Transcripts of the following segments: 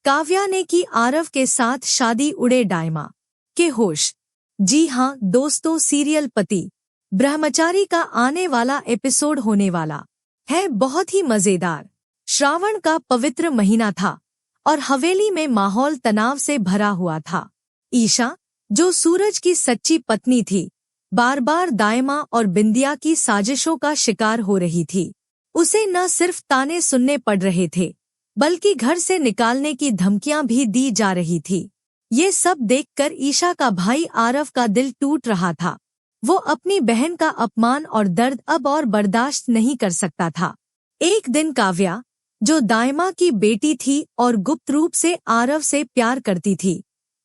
काव्या ने की आरव के साथ शादी, उड़े डायमा के होश। जी हाँ दोस्तों, सीरियल पति ब्रह्मचारी का आने वाला एपिसोड होने वाला है बहुत ही मजेदार। श्रावण का पवित्र महीना था और हवेली में माहौल तनाव से भरा हुआ था। ईशा, जो सूरज की सच्ची पत्नी थी, बार बार दायमा और बिंदिया की साजिशों का शिकार हो रही थी। उसे न सिर्फ ताने सुनने पड़ रहे थे, बल्कि घर से निकालने की धमकियां भी दी जा रही थी। ये सब देखकर ईशा का भाई आरव का दिल टूट रहा था। वो अपनी बहन का अपमान और दर्द अब और बर्दाश्त नहीं कर सकता था। एक दिन काव्या, जो दायमा की बेटी थी और गुप्त रूप से आरव से प्यार करती थी,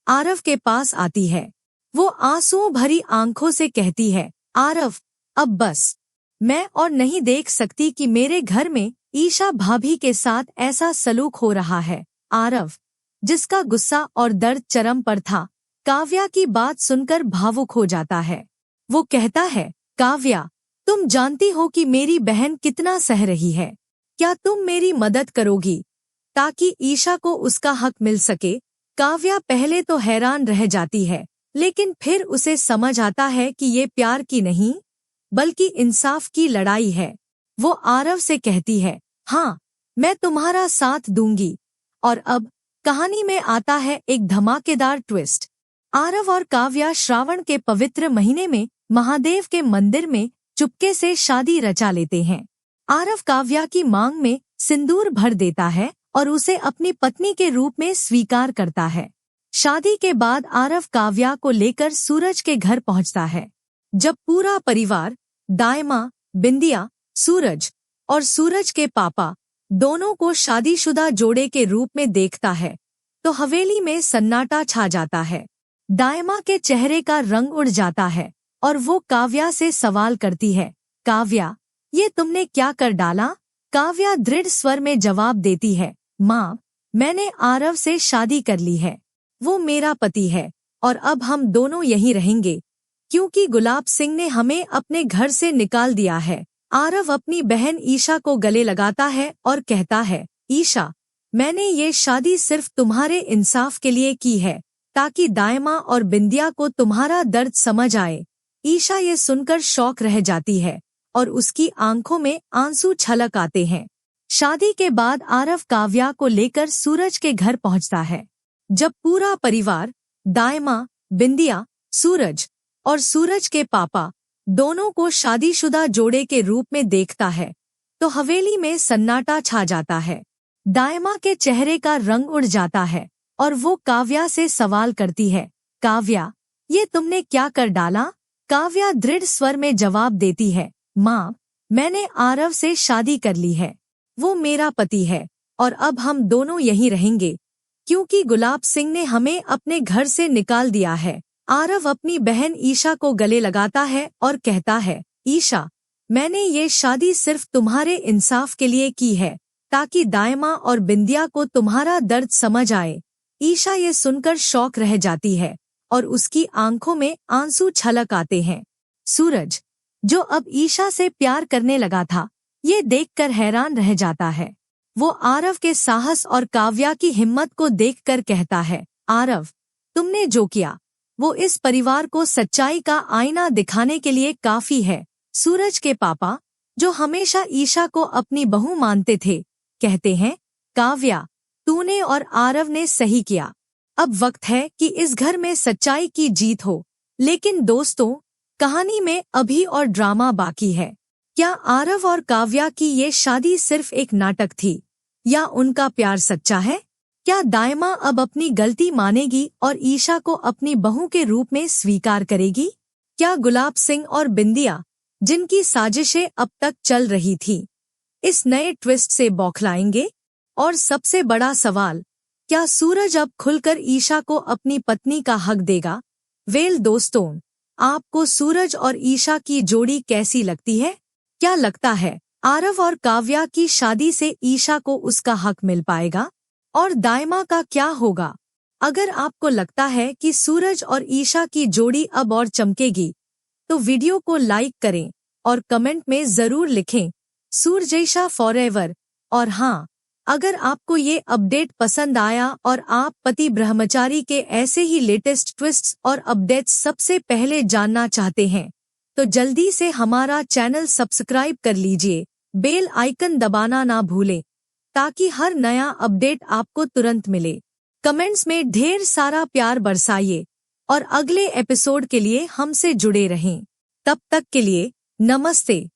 आरव के पास आती है। वो आंसुओं भरी आंखों से कहती है, आरव, अब बस। मैं और नहीं देख सकती कि मेरे घर में ईशा भाभी के साथ ऐसा सलूक हो रहा है। आरव, जिसका गुस्सा और दर्द चरम पर था, काव्या की बात सुनकर भावुक हो जाता है। वो कहता है, काव्या, तुम जानती हो कि मेरी बहन कितना सह रही है। क्या तुम मेरी मदद करोगी ताकि ईशा को उसका हक मिल सके? काव्या पहले तो हैरान रह जाती है, लेकिन फिर उसे समझ आता है कि ये प्यार की नहीं, बल्कि इंसाफ की लड़ाई है। वो आरव से कहती है, हाँ, मैं तुम्हारा साथ दूंगी। और अब कहानी में आता है एक धमाकेदार ट्विस्ट। आरव और काव्या श्रावण के पवित्र महीने में महादेव के मंदिर में चुपके से शादी रचा लेते हैं। आरव काव्या की मांग में सिंदूर भर देता है और उसे अपनी पत्नी के रूप में स्वीकार करता है। शादी के बाद आरव काव्या को लेकर सूरज के घर पहुंचता है। जब पूरा परिवार, दायमा, बिंदिया, सूरज और सूरज के पापा दोनों को शादीशुदा जोड़े के रूप में देखता है, तो हवेली में सन्नाटा छा जाता है। दायमा के चेहरे का रंग उड़ जाता है और वो काव्या से सवाल करती है, काव्या, ये तुमने क्या कर डाला? काव्या दृढ़ स्वर में जवाब देती है, माँ, मैंने आरव से शादी कर ली है। वो मेरा पति है और अब हम दोनों यहीं रहेंगे, क्योंकि गुलाब सिंह ने हमें अपने घर से निकाल दिया है। आरव अपनी बहन ईशा को गले लगाता है और कहता है, ईशा, मैंने ये शादी सिर्फ तुम्हारे इंसाफ के लिए की है, ताकि दायमा और बिंदिया को तुम्हारा दर्द समझ आए। ईशा ये सुनकर शौक रह जाती है और उसकी आंखों में आंसू छलक आते हैं। शादी के बाद आरव काव्या को लेकर सूरज के घर पहुंचता है। जब पूरा परिवार, दायमा, बिंदिया, सूरज और सूरज के पापा दोनों को शादीशुदा जोड़े के रूप में देखता है, तो हवेली में सन्नाटा छा जाता है। दायमा के चेहरे का रंग उड़ जाता है और वो काव्या से सवाल करती है, काव्या, ये तुमने क्या कर डाला? काव्या दृढ़ स्वर में जवाब देती है, माँ, मैंने आरव से शादी कर ली है। वो मेरा पति है और अब हम दोनों यहीं रहेंगे, क्योंकि गुलाब सिंह ने हमें अपने घर से निकाल दिया है। आरव अपनी बहन ईशा को गले लगाता है और कहता है, ईशा, मैंने ये शादी सिर्फ तुम्हारे इंसाफ के लिए की है, ताकि दायमा और बिंदिया को तुम्हारा दर्द समझ आए। ईशा ये सुनकर शौक रह जाती है और उसकी आंखों में आंसू छलक आते हैं। सूरज, जो अब ईशा से प्यार करने लगा था, ये देखकर हैरान रह जाता है। वो आरव के साहस और काव्या की हिम्मत को देखकर कहता है, आरव, तुमने जो किया वो इस परिवार को सच्चाई का आईना दिखाने के लिए काफी है। सूरज के पापा, जो हमेशा ईशा को अपनी बहू मानते थे, कहते हैं, काव्या, तूने और आरव ने सही किया। अब वक्त है कि इस घर में सच्चाई की जीत हो। लेकिन दोस्तों, कहानी में अभी और ड्रामा बाकी है। क्या आरव और काव्या की ये शादी सिर्फ एक नाटक थी, या उनका प्यार सच्चा है? क्या दायमा अब अपनी गलती मानेगी और ईशा को अपनी बहू के रूप में स्वीकार करेगी? क्या गुलाब सिंह और बिंदिया, जिनकी साजिशें अब तक चल रही थी, इस नए ट्विस्ट से बौखलाएंगे? और सबसे बड़ा सवाल, क्या सूरज अब खुलकर ईशा को अपनी पत्नी का हक देगा? वेल दोस्तों, आपको सूरज और ईशा की जोड़ी कैसी लगती है? क्या लगता है आरव और काव्या की शादी से ईशा को उसका हक मिल पाएगा? और दायमा का क्या होगा? अगर आपको लगता है कि सूरज और ईशा की जोड़ी अब और चमकेगी, तो वीडियो को लाइक करें और कमेंट में जरूर लिखें, सूरजैशा फॉरएवर। और हाँ, अगर आपको ये अपडेट पसंद आया और आप पति ब्रह्मचारी के ऐसे ही लेटेस्ट ट्विस्ट्स और अपडेट्स सबसे पहले जानना चाहते हैं तो जल्दी से हमारा चैनल सब्सक्राइब कर लीजिए, बेल आइकन दबाना ना भूलें ताकि हर नया अपडेट आपको तुरंत मिले। कमेंट्स में ढेर सारा प्यार बरसाइए और अगले एपिसोड के लिए हमसे जुड़े रहें। तब तक के लिए नमस्ते।